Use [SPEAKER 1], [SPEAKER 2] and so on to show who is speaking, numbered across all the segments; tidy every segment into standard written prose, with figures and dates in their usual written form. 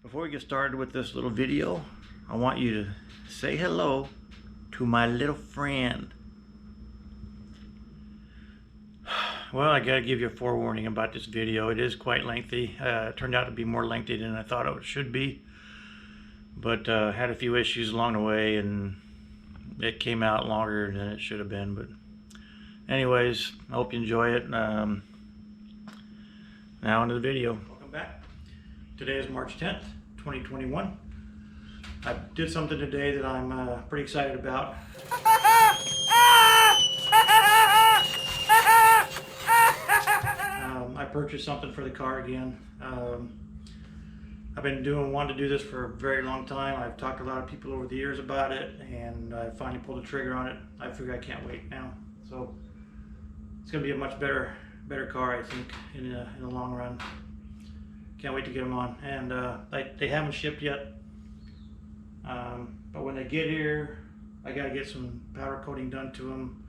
[SPEAKER 1] Before we get started with this little video, I want you to say hello to my little friend. Well, I gotta give you a forewarning about this video. It is quite lengthy. It turned out to be more lengthy than I thought it should be, but had a few issues along the way and it came out longer than it should have been. But anyways, I hope you enjoy it. Now into the video. Welcome back. Today is March 10th, 2021. I did something today that I'm pretty excited about. I purchased something for the car again. I've been wanting to do this for a very long time. I've talked to a lot of people over the years about it, and I finally pulled the trigger on it. I figure I can't wait now. So it's going to be a much better car, I think, in the long run. Can't wait to get them on. And they haven't shipped yet. But when they get here, I got to get some powder coating done to them.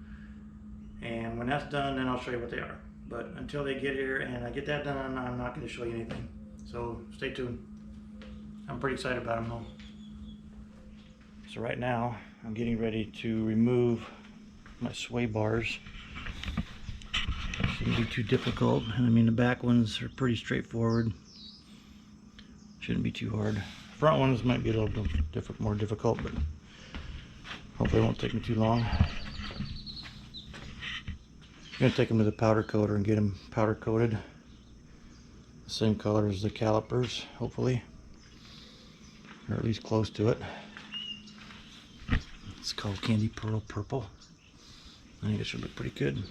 [SPEAKER 1] And when that's done, then I'll show you what they are. But until they get here and I get that done, I'm not going to show you anything. So stay tuned. I'm pretty excited about them though. So right now, I'm getting ready to remove my sway bars. Shouldn't be too difficult. I mean, the back ones are pretty straightforward. Shouldn't be too hard. Front ones might be a little more difficult, but hopefully it won't take me too long. I'm going to take them to the powder coater and get them powder coated. The same color as the calipers, hopefully. Or at least close to it. It's called Candy Pearl Purple. I think it should look pretty good.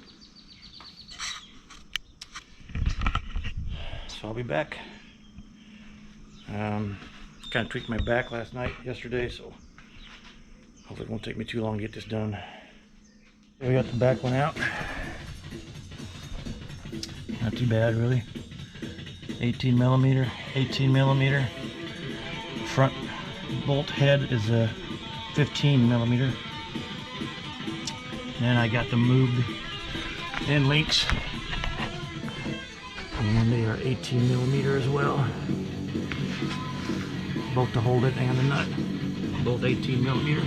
[SPEAKER 1] So I'll be back. Kind of tweaked my back yesterday, so hopefully it won't take me too long to get this done. We got the back one out. Not too bad, really. 18 millimeter. Front bolt head is a 15 millimeter. And I got the moved end links, and they are 18 millimeter as well. Both to hold it and the nut, both 18 millimeter.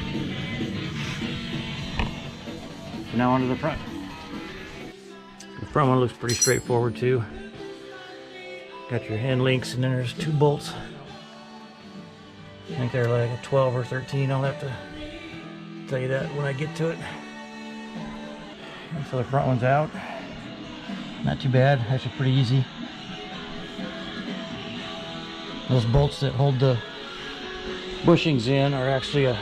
[SPEAKER 1] So now onto the front. The front one looks pretty straightforward too. Got your end links, and then there's two bolts. I think they're like a 12 or 13. I'll have to tell you that when I get to it. And so the front one's out. Not too bad, actually pretty easy. Those bolts that hold the bushings in are actually a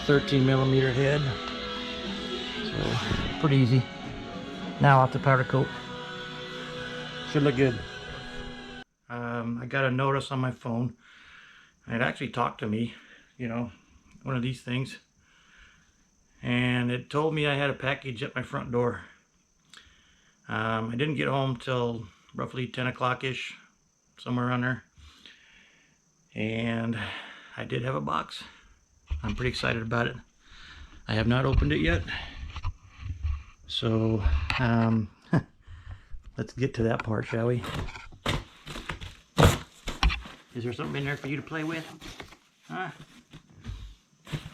[SPEAKER 1] 13 millimeter head. So pretty easy. Now off the powder coat. Should look good. I got a notice on my phone. It actually talked to me, you know, one of these things. And it told me I had a package at my front door. I didn't get home till roughly 10 o'clock-ish, somewhere around there. And I did have a box. I'm pretty excited about it. I have not opened it yet. So, let's get to that part, shall we? Is there something in there for you to play with? Huh?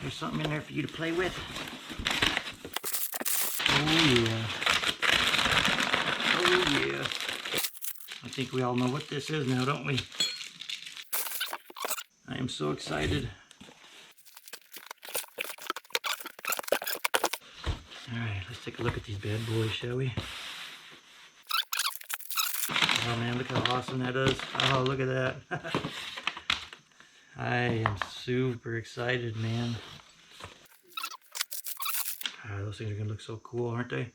[SPEAKER 1] There's something in there for you to play with? Oh yeah. Oh yeah. I think we all know what this is now, don't we? I am so excited. Alright, let's take a look at these bad boys, shall we? Oh man, look how awesome that is. Oh, look at that. I am super excited, man. Those things are going to look so cool, aren't they? Man,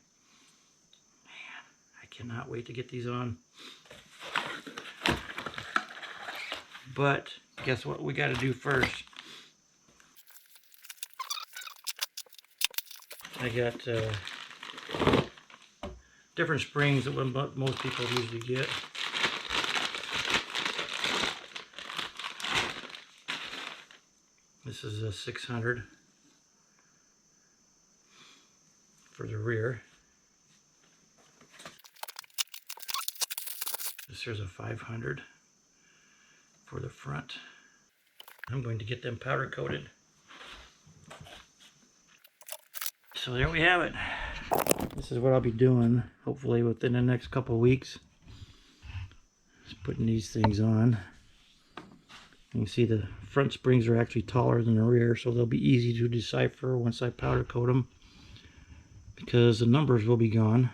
[SPEAKER 1] I cannot wait to get these on. But guess what we got to do first? I got different springs that most people usually get. This is a 600 for the rear. This here's a 500. for the front. I'm going to get them powder coated. So there we have it. This is what I'll be doing hopefully within the next couple of weeks. Just putting these things on. You can see the front springs are actually taller than the rear, so they'll be easy to decipher once I powder coat them, because the numbers will be gone.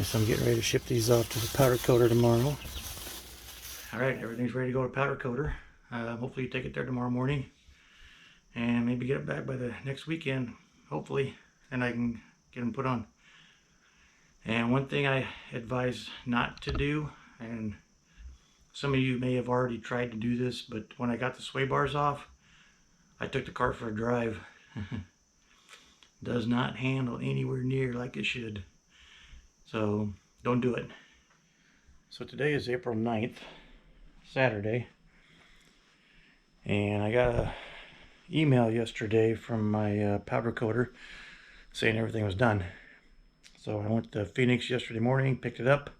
[SPEAKER 1] So I'm getting ready to ship these off to the powder coater tomorrow. Alright, everything's ready to go to powder coater. Hopefully you take it there tomorrow morning and maybe get it back by the next weekend, hopefully, and I can get them put on. And one thing I advise not to do, and some of you may have already tried to do this, but when I got the sway bars off, I took the car for a drive. Does not handle anywhere near like it should. So don't do it. So today is April 9th, Saturday. And I got a email yesterday from my powder coater saying everything was done. So I went to Phoenix yesterday morning, picked it up,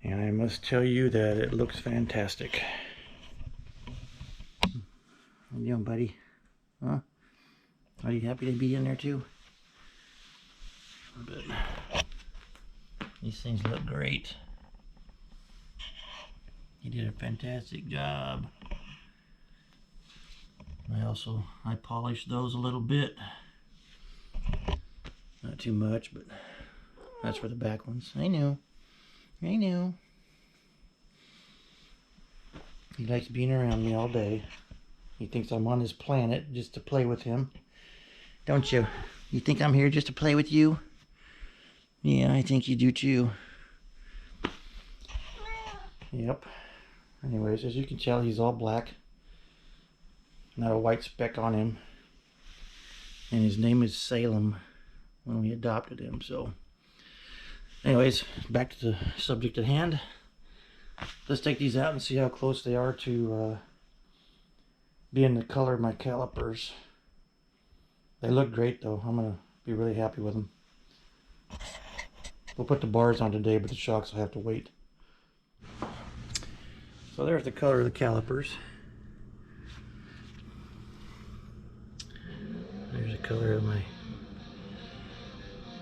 [SPEAKER 1] and I must tell you that it looks fantastic. How you doing, buddy? Huh? Are you happy to be in there too? But these things look great. You did a fantastic job. I polished those a little bit. Not too much, but that's for the back ones. I know. He likes being around me all day. He thinks I'm on his planet just to play with him. Don't you? You think I'm here just to play with you? Yeah, I think you do too. Yep. Anyways, as you can tell, he's all black. Not a white speck on him. And his name is Salem when we adopted him. So anyways, back to the subject at hand. Let's take these out and see how close they are to being the color of my calipers. They look great though. I'm going to be really happy with them. We'll put the bars on today, but the shocks will have to wait. So there's the color of the calipers. There's the color of my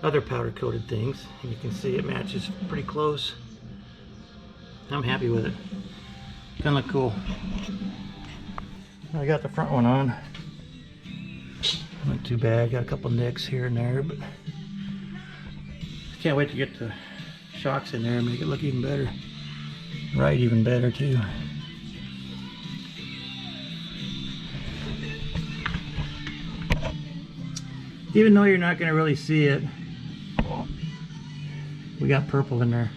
[SPEAKER 1] other powder coated things. And you can see it matches pretty close. I'm happy with it. Gonna look cool. I got the front one on. Not too bad. Got a couple nicks here and there, but can't wait to get the shocks in there and make it look even better. Right, even better too. Even though you're not going to really see it, we got purple in there.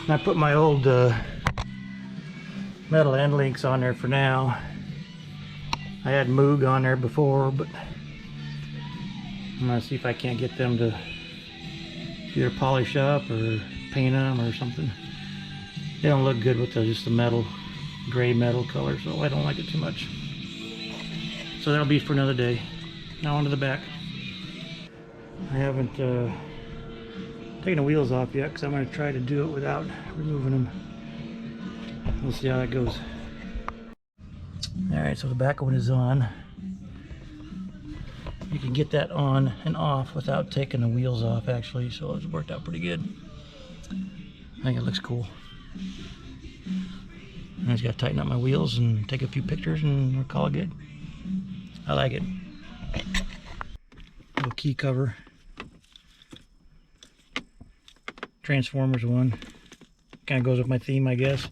[SPEAKER 1] And I put my old metal end links on there for now. I had Moog on there before, but I'm going to see if I can't get them to either polish up or paint them or something. They don't look good with just the metal, gray metal color, so I don't like it too much. So that'll be for another day. Now onto the back. I haven't taken the wheels off yet because I'm going to try to do it without removing them. We'll see how that goes. Alright, so the back one is on. You can get that on and off without taking the wheels off actually, so it's worked out pretty good. I think it looks cool. I just got to tighten up my wheels and take a few pictures and we'll call it good. I like it. Little key cover. Transformers one. Kind of goes with my theme, I guess.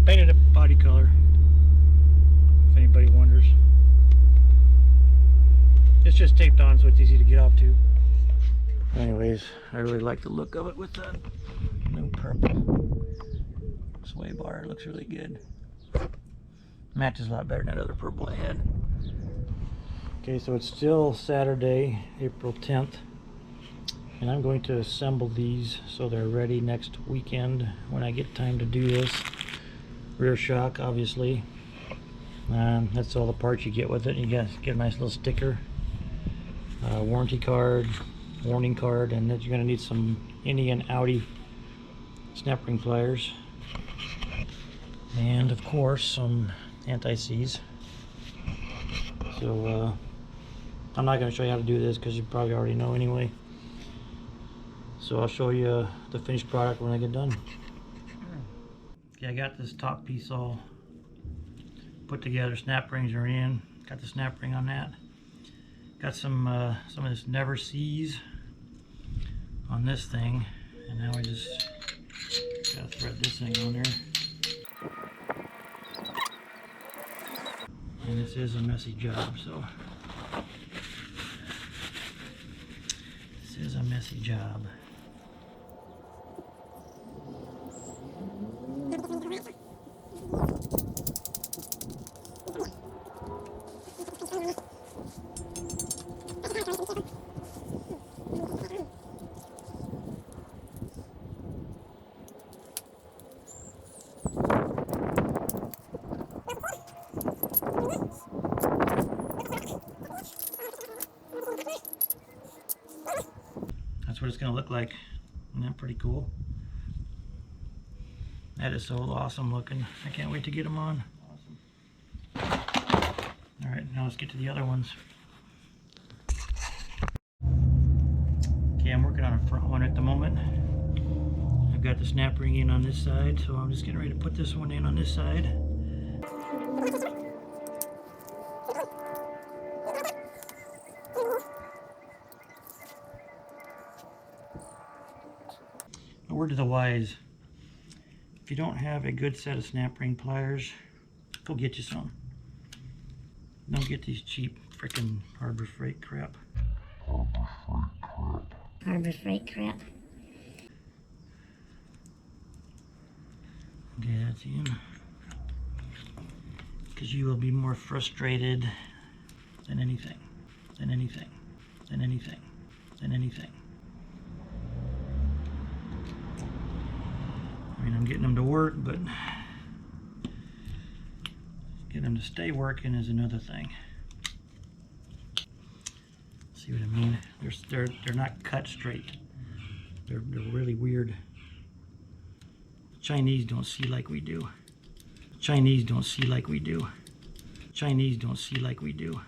[SPEAKER 1] Painted a body color, if anybody wonders. It's just taped on, so it's easy to get off too. Anyways, I really like the look of it with that new purple sway bar. It looks really good. Matches a lot better than that other purple I had. Okay, so it's still Saturday, April 10th. And I'm going to assemble these so they're ready next weekend when I get time to do this. Rear shock, obviously. That's all the parts you get with it. You guys get a nice little sticker. Warranty card, warning card, and that you're going to need some Indian Audi snap ring pliers, and of course some anti-seize. So I'm not going to show you how to do this because you probably already know anyway. So I'll show you the finished product when I get done. Okay, I got this top piece all put together. Snap rings are in. Got the snap ring on that. Got some of this never seize on this thing, and now I just gotta thread this thing on there. And this is a messy job, so this is a messy job. That's what it's going to look like. Isn't that pretty cool? That is so awesome looking. I can't wait to get them on. Awesome. Alright, now let's get to the other ones. Okay, I'm working on a front one at the moment. I've got the snap ring in on this side, so I'm just getting ready to put this one in on this side. A word to the wise: if you don't have a good set of snap ring pliers, go get you some. Don't get these cheap freaking Harbor Freight crap.
[SPEAKER 2] Harbor Freight crap.
[SPEAKER 1] Okay, that's in. Because you will be more frustrated than anything, than anything, than anything, than anything. I mean, I'm getting them to work, but getting them to stay working is another thing. See what I mean? They're not cut straight. They're really weird. The Chinese don't see like we do. The Chinese don't see like we do. The Chinese don't see like we do.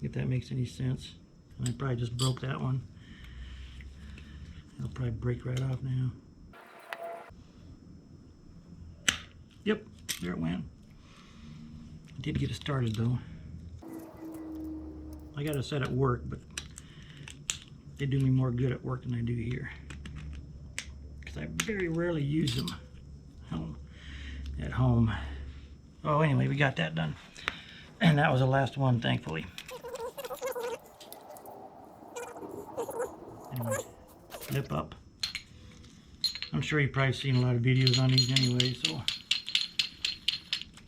[SPEAKER 1] If that makes any sense. And I probably just broke that one. It'll probably break right off now. Yep, there it went. I did get it started though. I got it set at work, but they do me more good at work than I do here. Because I very rarely use them at home. Oh, anyway, we got that done. And that was the last one, thankfully. Anyway, flip up. I'm sure you've probably seen a lot of videos on these anyway, so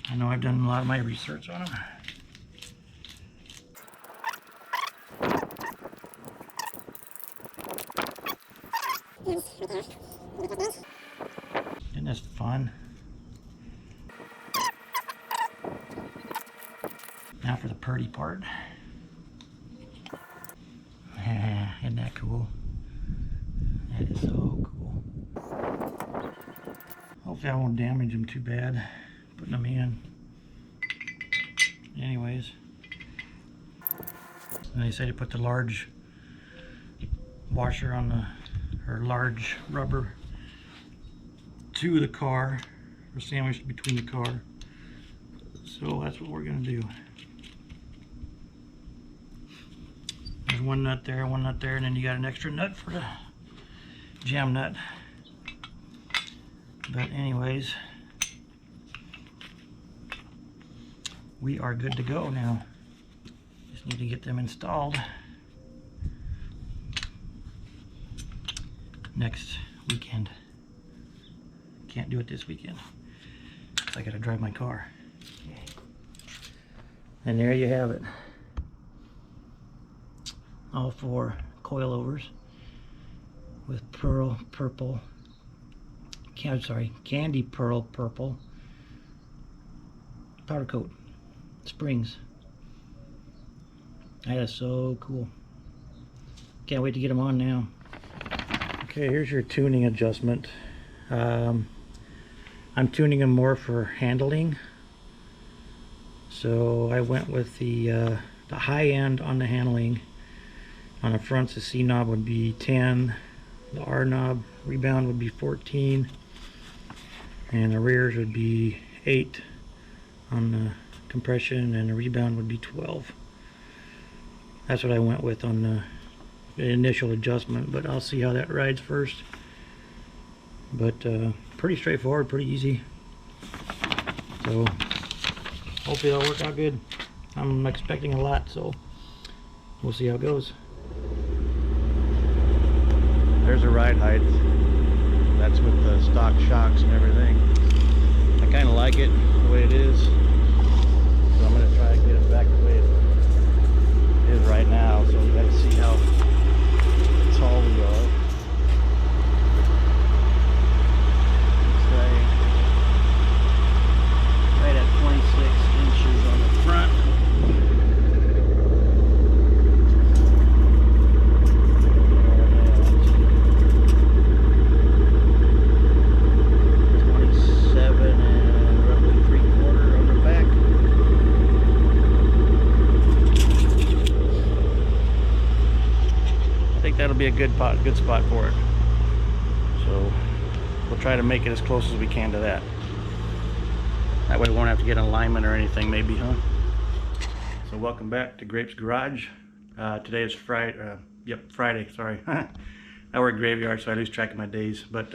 [SPEAKER 1] I know I've done a lot of my research on them. Isn't this fun? Now for the purdy part. Isn't that cool? That is so cool. Hopefully I won't damage them too bad putting them in. Anyways, and they say to put the large washer on the, or large rubber to the car, or sandwiched between the car. So that's what we're gonna do. There's one nut there, and then you got an extra nut for the jam nut. But anyways, we are good to go now. Just need to get them installed next weekend. Can't do it this weekend, because I gotta drive my car. Okay. And there you have it. All 4 coilovers with pearl purple, candy pearl purple powder coat springs. That is so cool. Can't wait to get them on now. Okay, here's your tuning adjustment. I'm tuning them more for handling. So I went with the high end on the handling. On the fronts, the C knob would be 10. The R knob rebound would be 14. And the rears would be 8 on the compression, and the rebound would be 12. That's what I went with on the initial adjustment, but I'll see how that rides first. But pretty straightforward, pretty easy. So hopefully that'll work out good. I'm expecting a lot, so we'll see how it goes.
[SPEAKER 3] There's a ride height. That's with the stock shocks and everything. I kind of like it the way it is, so I'm going to try to get it back the way it is right now. So we got to see how tall we are. Say right at 26 inches on the front. That'll be a good spot for it. So we'll try to make it as close as we can to that. That way we won't have to get an alignment or anything, maybe, huh? So welcome back to Grape's Garage. Today is Friday. Friday. Sorry. I work graveyard, so I lose track of my days. But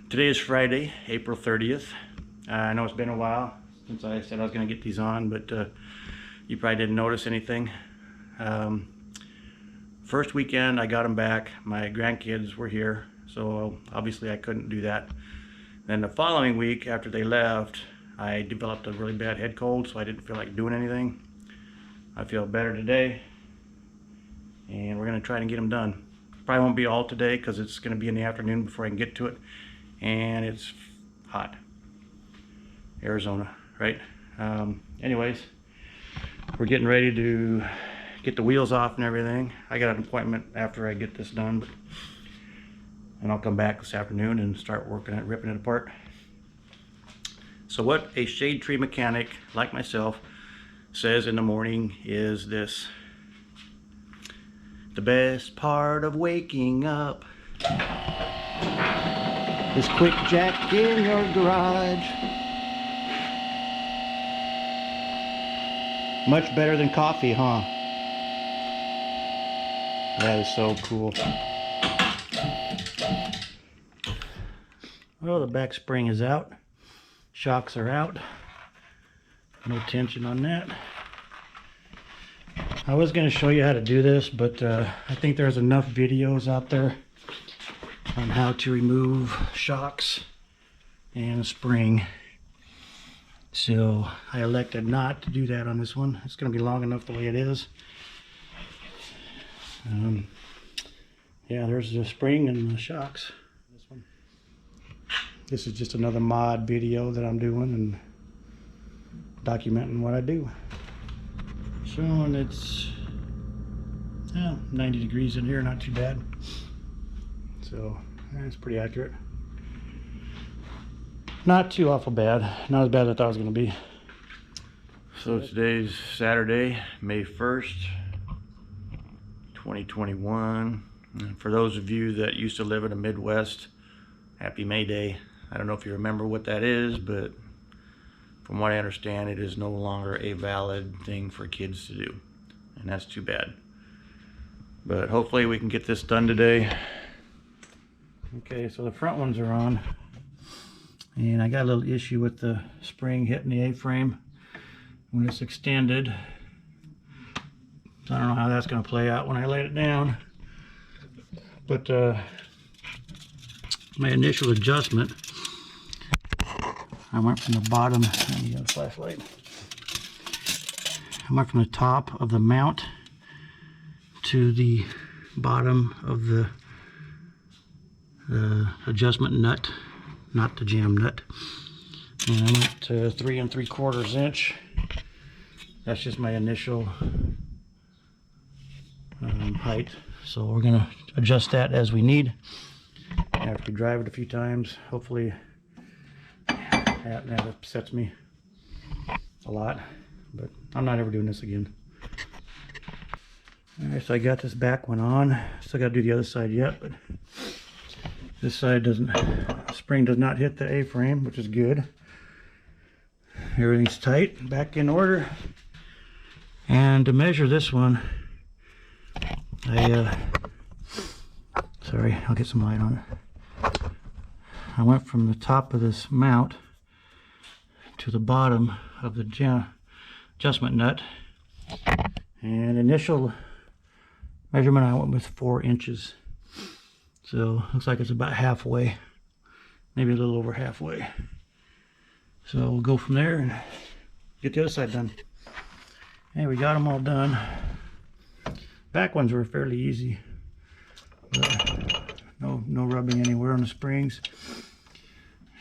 [SPEAKER 3] today is Friday, April 30th. I know it's been a while since I said I was going to get these on, but you probably didn't notice anything. First weekend I got them back, my grandkids were here, so obviously I couldn't do that. Then the following week after they left, I developed a really bad head cold, so I didn't feel like doing anything. I feel better today, and we're going to try and get them done. Probably won't be all today because it's going to be in the afternoon before I can get to it, and it's hot. Arizona, right? Anyways, we're getting ready to get the wheels off and everything. I got an appointment after I get this done, and I'll come back this afternoon and start working at ripping it apart. So what a shade tree mechanic like myself says in the morning is this: the best part of waking up is quick jack in your garage. Much better than coffee, huh? That is so cool. Well, the back spring is out. Shocks are out. No tension on that. I was going to show you how to do this, but I think there's enough videos out there on how to remove shocks and a spring. So I elected not to do that on this one. It's going to be long enough the way it is. Yeah, there's the spring and the shocks. This is just another mod video that I'm doing and documenting what I do. So, and it's 90 degrees in here, not too bad. So that's pretty accurate. Not too awful bad. Not as bad as I thought it was going to be. So today's Saturday, May 1st. 2021. And for those of you that used to live in the Midwest, happy May Day. I don't know if you remember what that is, but from what I understand, it is no longer a valid thing for kids to do, and that's too bad. But hopefully we can get this done today. Okay, so the front ones are on, and I got a little issue with the spring hitting the A-frame when it's extended. I don't know how that's going to play out when I lay it down, but my initial adjustment, I went from the bottom. Let me get a flashlight. I went from the top of the mount to the bottom of the adjustment nut, not the jam nut, and I went to 3 3/4 inch. That's just my initial
[SPEAKER 1] height. So we're gonna adjust that as we need. After we drive it a few times, hopefully that upsets me a lot, but I'm not ever doing this again. Alright, so I got this back one on. Still gotta do the other side yet, but this side doesn't, the spring does not hit the A-frame, which is good. Everything's tight, back in order. And to measure this one, sorry, I'll get some light on it. I went from the top of this mount to the bottom of the adjustment nut. And initial measurement I went with 4 inches. So looks like it's about halfway, maybe a little over halfway. So we'll go from there and get the other side done. Hey, we got them all done. Back ones were fairly easy. No rubbing anywhere on the springs.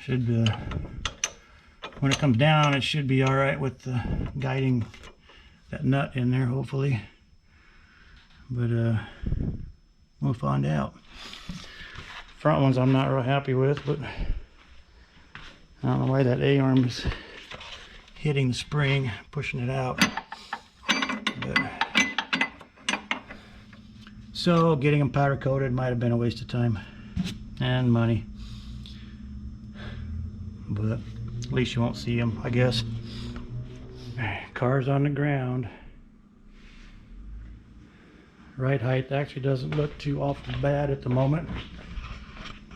[SPEAKER 1] Should when it comes down, it should be all right with guiding that nut in there, hopefully. But we'll find out. Front ones I'm not real happy with, but I don't know why that A-arm is hitting the spring, pushing it out. But, so getting them powder coated might have been a waste of time and money, but at least you won't see them, I guess. Car's on the ground. Right height actually doesn't look too awful bad at the moment.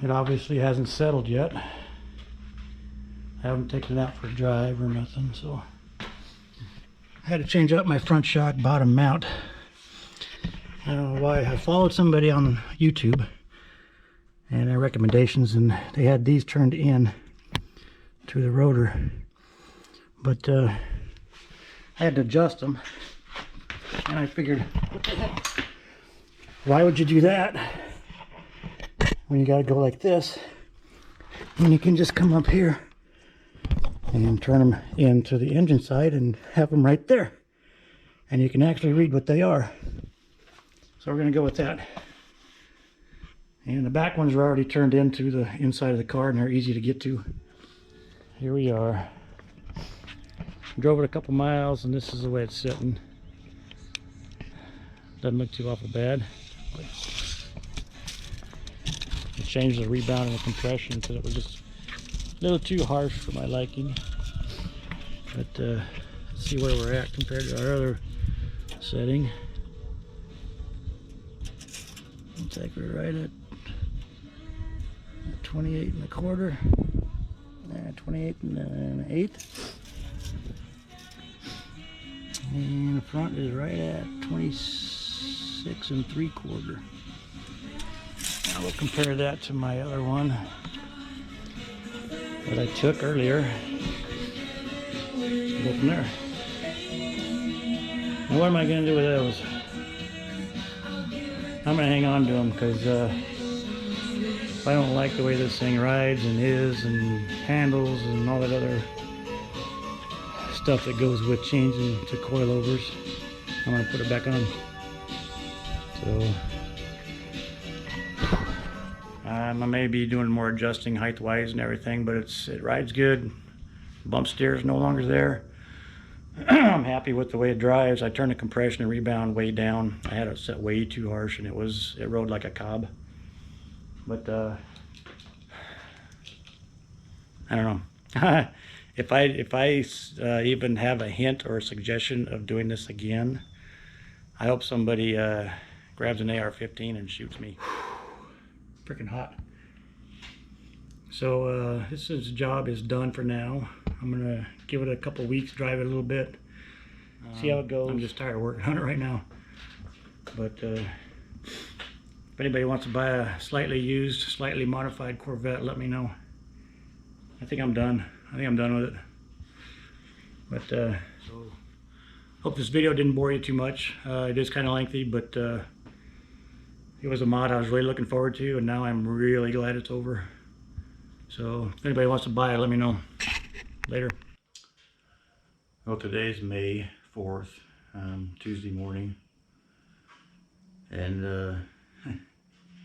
[SPEAKER 1] It obviously hasn't settled yet. I haven't taken it out for a drive or nothing, so I had to change up my front shock bottom mount. I don't know why. I followed somebody on YouTube and their recommendations, and they had these turned in to the rotor, but I had to adjust them, and I figured, what the heck? Why would you do that when you gotta go like this, when you can just come up here and turn them into the engine side and have them right there, and you can actually read what they are. So we're gonna go with that. And the back ones are already turned into the inside of the car, and they're easy to get to. Here we are. Drove it a couple miles, and this is the way it's sitting. Doesn't look too awful bad. I changed the rebound and the compression because it was just a little too harsh for my liking. But let's see where we're at compared to our other setting. Looks like we're right at 28 1/4. 28 1/8. And the front is right at 26 3/4. Now we'll compare that to my other one that I took earlier. Go from there. Now what am I going to do with those? I'm going to hang on to them because if I don't like the way this thing rides and is and handles and all that other stuff that goes with changing to coilovers, I'm going to put it back on. So I may be doing more adjusting height wise and everything, but it rides good. Bump steer is no longer there. I'm happy with the way it drives. I turned the compression and rebound way down. I had it set way too harsh, and it rode like a cob. But I don't know. If I even have a hint or a suggestion of doing this again, I hope somebody grabs an AR-15 and shoots me. Freaking hot. So this job is done for now. I'm gonna give it a couple weeks, drive it a little bit, see how it goes. I'm just tired of working on it right now. But if anybody wants to buy a slightly used, slightly modified Corvette, let me know. I think I'm done. I think I'm done with it. But so hope this video didn't bore you too much. It is kind of lengthy, but it was a mod I was really looking forward to, and now I'm really glad it's over. So if anybody wants to buy it, let me know. Later. Well, today's May 4th, Tuesday morning.
[SPEAKER 3] And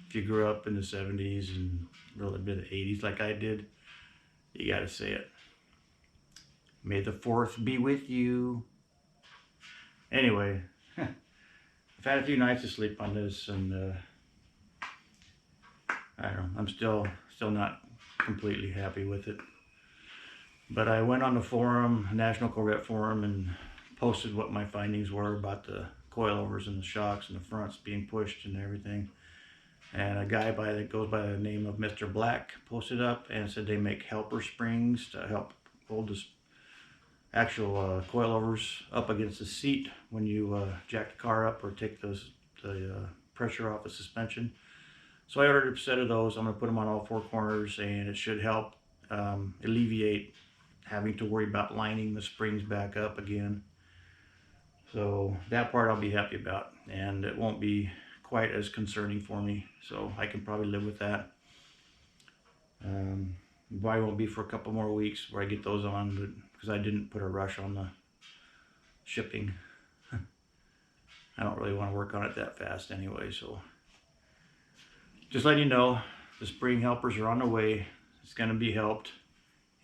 [SPEAKER 3] if you grew up in the 70s and a little bit of the 80s like I did, you gotta say it. May the 4th be with you. Anyway, I've had a few nights to sleep on this, and I don't know, I'm still not completely happy with it. But I went on the forum, National Corvette Forum, and posted what my findings were about the coilovers and the shocks and the fronts being pushed and everything. And a guy that goes by the name of Mr. Black posted up and said they make helper springs to help hold the actual coilovers up against the seat when you jack the car up or take the pressure off the suspension. So I ordered a set of those. I'm going to put them on all 4 corners, and it should help alleviate having to worry about lining the springs back up again. So that part I'll be happy about, and it won't be quite as concerning for me, so I can probably live with that. Probably won't be for a couple more weeks where I get those on, but because I didn't put a rush on the shipping. I don't really want to work on it that fast anyway, so just letting you know, the spring helpers are on the way. It's going to be helped,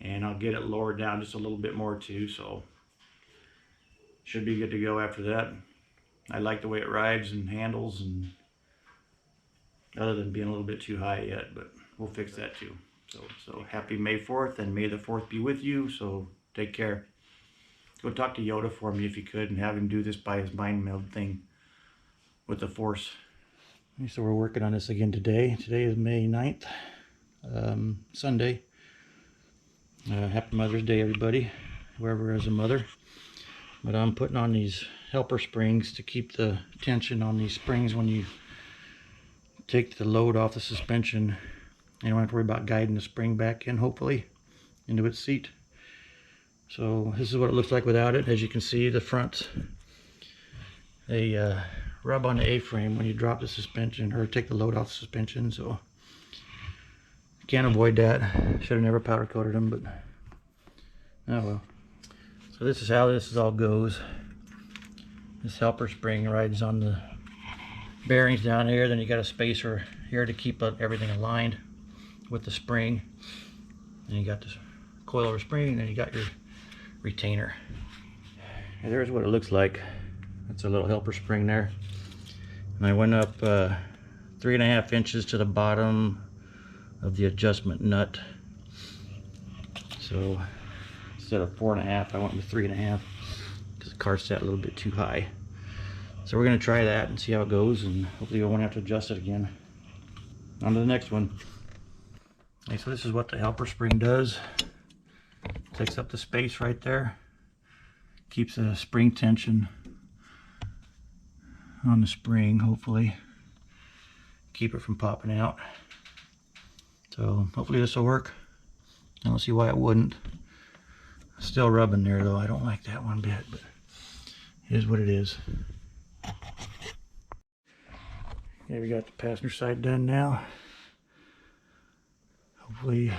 [SPEAKER 3] and I'll get it lowered down just a little bit more too, so should be good to go after that. I like the way it rides and handles, and other than being a little bit too high yet, but we'll fix that too. So happy May 4th, and may the 4th be with you. So take care. Go talk to Yoda for me if you could, and have him do this by his mind meld thing with the Force. So we're working on this again today. Today is May 9th, Sunday. Happy Mother's Day, everybody, whoever has a mother. But I'm putting on these helper springs to keep the tension on these springs when you take the load off the suspension. You don't have to worry about guiding the spring back in, hopefully, into its seat. So this is what it looks like without it. As you can see, the fronts, they rub on the A-frame when you drop the suspension or take the load off the suspension. So can't avoid that. Should have never powder coated them, but oh well. So this is how this all goes. This helper spring rides on the bearings down here. Then you got a spacer here to keep everything aligned with the spring. And you got this coilover spring, and then you got your retainer. And there's what it looks like. That's a little helper spring there. And I went up 3.5 inches to the bottom of the adjustment nut. So instead of 4.5, I went with 3.5 because the car sat a little bit too high. So we're going to try that and see how it goes, and hopefully we won't have to adjust it again. On to the next one. Okay, so this is what the helper spring does. Takes up the space right there. Keeps the spring tension on the spring, hopefully. Keep it from popping out. So hopefully this will work. I don't see why it wouldn't. Still rubbing there though. I don't like that one bit, but it is what it is. Okay, we got the passenger side done now. Hopefully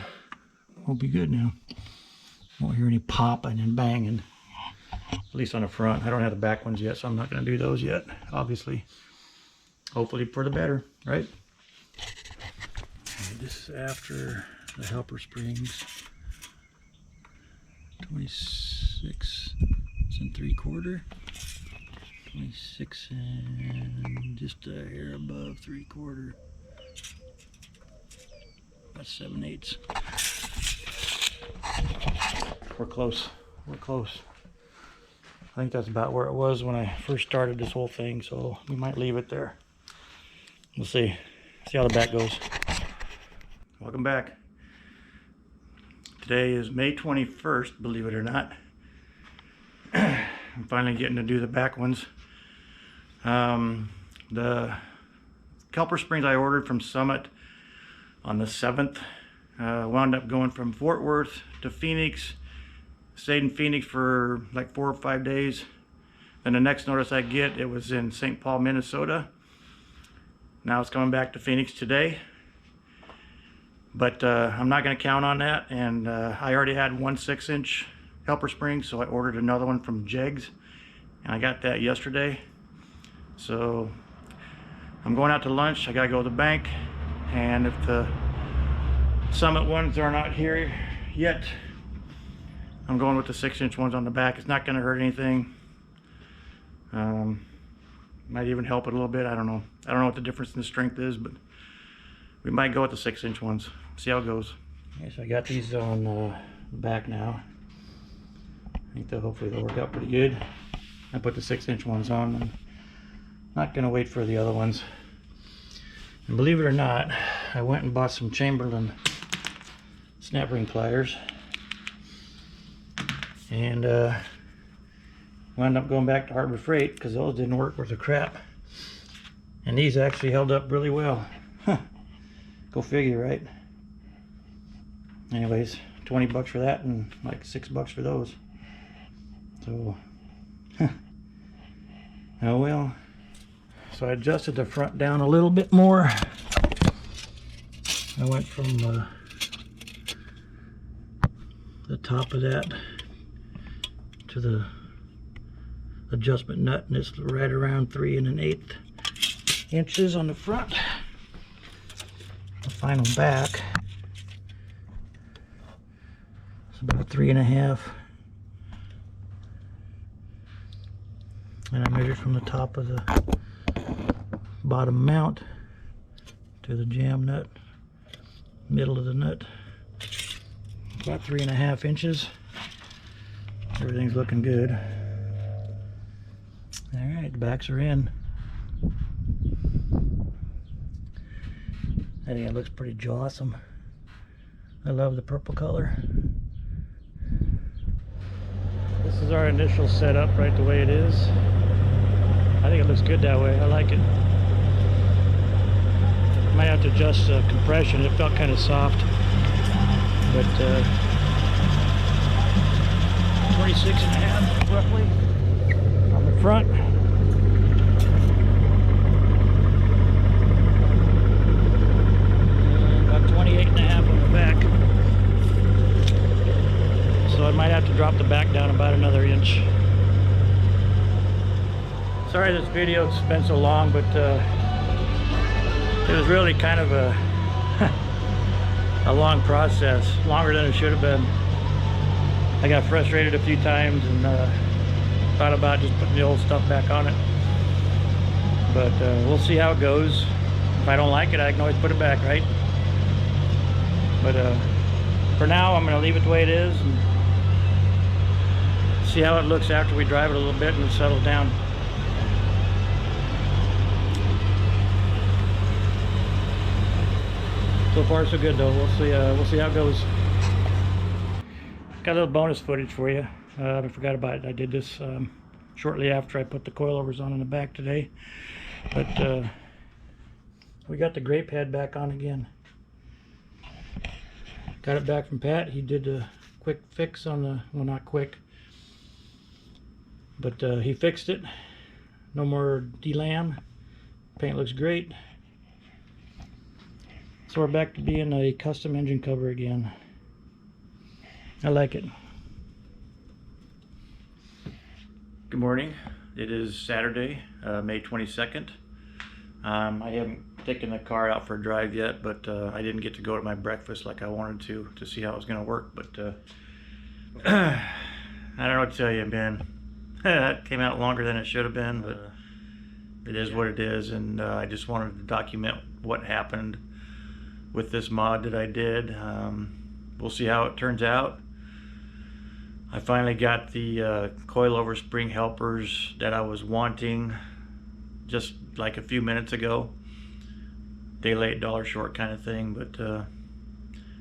[SPEAKER 3] we'll be good now. Won't hear any popping and banging, at least on the front. I don't have the back ones yet, so I'm not going to do those yet, obviously. Hopefully for the better, right? Okay, this is after the helper springs. 26 and 3/4. 26 and just a hair above 3/4. That's 7/8. We're close. We're close. I think that's about where it was when I first started this whole thing, so we might leave it there. We'll see. See how the back goes. Welcome back. Today is May 21st, believe it or not. I'm finally getting to do the back ones. The caliper springs I ordered from Summit on the 7th wound up going from Fort Worth to Phoenix. Stayed in Phoenix for like 4 or 5 days. Then the next notice I get, it was in St. Paul, Minnesota. Now it's coming back to Phoenix today. But I'm not going to count on that, and I already had one 6-inch helper spring, so I ordered another one from Jegs, and I got that yesterday. So I'm going out to lunch. I gotta go to the bank, and if the Summit ones are not here yet, I'm going with the 6-inch ones on the back. It's not gonna hurt anything. Might even help it a little bit. I don't know. I don't know what the difference in the strength is, but we might go with the 6-inch ones. See how it goes. Okay, so I got these on the back now. I think hopefully they'll work out pretty good. I put the 6-inch ones on. I'm not gonna wait for the other ones. And believe it or not, I went and bought some Chamberlain snap ring pliers, and wound up going back to Harbor Freight because those didn't work worth a crap. And these actually held up really well. Huh. Go figure, right? Anyways, 20 bucks for that and like 6 bucks for those. So, oh well. So I adjusted the front down a little bit more. I went from the top of that to the adjustment nut, and it's right around 3 1/8 inches on the front. The final back is about 3 1/2, and I measured from the top of the bottom mount to the jam nut, middle of the nut, about 3 1/2 inches. Everything's looking good. Alright, the backs are in. I think it looks pretty jawsome. I love the purple color. This is our initial setup right the way it is. I think it looks good that way. I like it. Might have to adjust the compression. It felt kind of soft. But 26 1/2 roughly on the front. And about 28 1/2 on the back. So I might have to drop the back down about another inch. Sorry this video's been so long, but it was really kind of a long process, longer than it should have been. I got frustrated a few times and thought about just putting the old stuff back on it. But we'll see how it goes. If I don't like it, I can always put it back, right? But for now, I'm going to leave it the way it is and see how it looks after we drive it a little bit and it settles down. So far so good though. We'll see how it goes. Got a little bonus footage for you. I forgot about it. I did this shortly after I put the coilovers on in the back today. But we got the grape head back on again. Got it back from Pat. He did a quick fix on the, well, not quick, but he fixed it. No more delam. Paint looks great. So we're back to being a custom engine cover again. I like it. Good morning. It is Saturday, May 22nd. I haven't taken the car out for a drive yet, but I didn't get to go to my breakfast like I wanted to see how it was going to work. But I don't know what to tell you, man. It came out longer than it should have been, but it is what it is, and I just wanted to document what happened with this mod that I did. We'll see how it turns out. I finally got the coil-over spring helpers that I was wanting just like a few minutes ago. Day late, dollar short kind of thing, but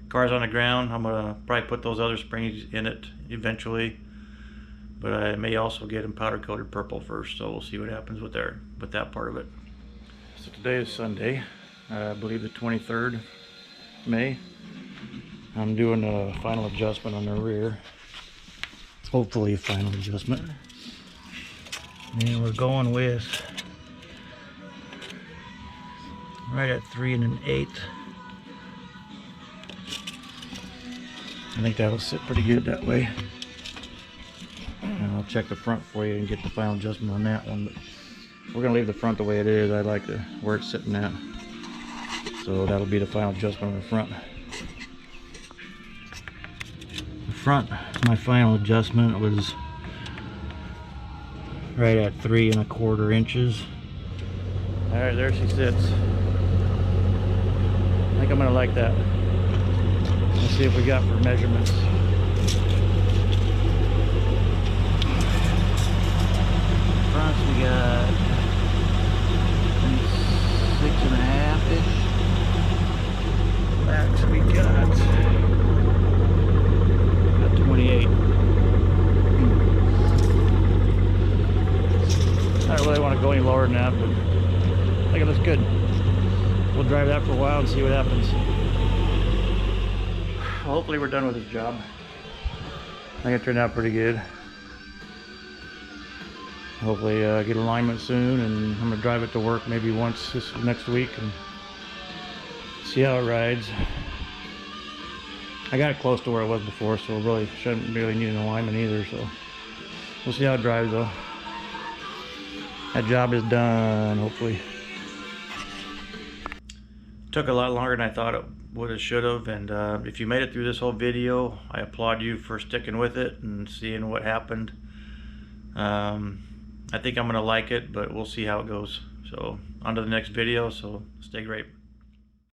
[SPEAKER 3] car's on the ground. I'm gonna probably put those other springs in it eventually, but I may also get them powder coated purple first, so we'll see what happens with that part of it. So today is Sunday, I believe the 23rd May. I'm doing a final adjustment on the rear. Hopefully a final adjustment. And we're going with right at 3 1/8. I think that'll sit pretty good that way. And I'll check the front for you and get the final adjustment on that one. But we're gonna leave the front the way it is. I like where it's sitting at. So that'll be the final adjustment on the front. The front, my final adjustment was right at 3 1/4 inches. All right, there she sits. I think I'm gonna like that. Let's see if we got for measurements. Fronts we got 6.5-ish. Backs we got 28. I don't really want to go any lower than that, but I think it looks good. We'll drive that for a while and see what happens. Hopefully we're done with this job. I think it turned out pretty good. Hopefully get alignment soon, and I'm gonna drive it to work maybe once this next week and see how it rides. I got it close to where it was before, so it really shouldn't really need an alignment either, so we'll see how it drives though. That job is done, hopefully. Took a lot longer than I thought it would have, should have, and if you made it through this whole video, I applaud you for sticking with it and seeing what happened. I think I'm gonna like it, but we'll see how it goes. So on to the next video, so stay great.